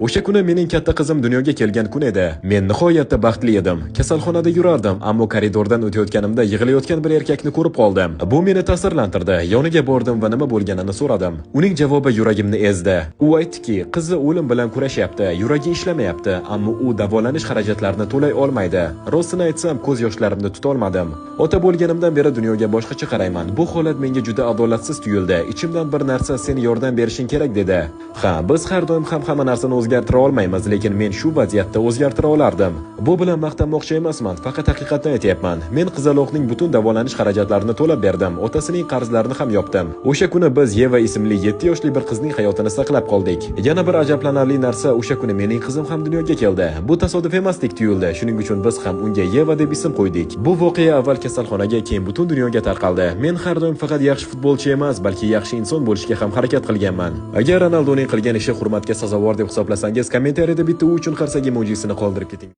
O'sha kuni mening katta qizim dunyoga kelgan kun edi. Men nihoyatda baxtli edim. Kasalxonada yurardim, ammo koridordan o'tayotganimda yig'layotgan bir erkakni ko'rib qoldim. Bu meni ta'sirlantirdi. Yoniga bordim va nima bo'lganini so'radim. Uning javobi yuragimni ezdi. U aytdiki, qizi o'lim bilan kurashyapti, yuragi ishlamayapti, ammo u davolanish xarajatlarini to'lay olmaydi. Rostini aytsam, ko'z yoshlarimni tuta olmadim. Ota bo'lganimdan beri dunyoga boshqacha qarayman. Bu holat menga juda adolatsiz tuyuldi. Ichimdan bir narsa sen yordam berishing kerak dedi. Ha, biz har doim ham hamma narsani o'zgartira olmaymiz, lekin men shu vaziyatda o'zgartira olardim. Bu bilan maqtanmoqchi emasman, faqat haqiqatni aytyapman. Men qizaloqning butun davolanish xarajatlarini to'lab berdim, otasining qarzlarini ham yopdim. O'sha kuni biz Yeva ismli 7 yoshli bir qizning hayotini saqlab qoldik. Yana bir ajablanarli narsa, o'sha kuni mening qizim ham dunyoga keldi. Bu tasodif emasdek tuyuldi. Shuning uchun biz ham unga Yeva deb ism qo'ydik. Bu voqea avval kasalxonaga, keyin butun dunyoga tarqaldi. Men har doim faqat yaxshi futbolchi emas, balki yaxshi inson bo'lishga ham harakat qilganman. Agar Ronaldoning qilgan ishi hurmatga sazovor deb hisoblasangiz, kommentariyada bitta u uchun qarsak emojisini qoldirib keting.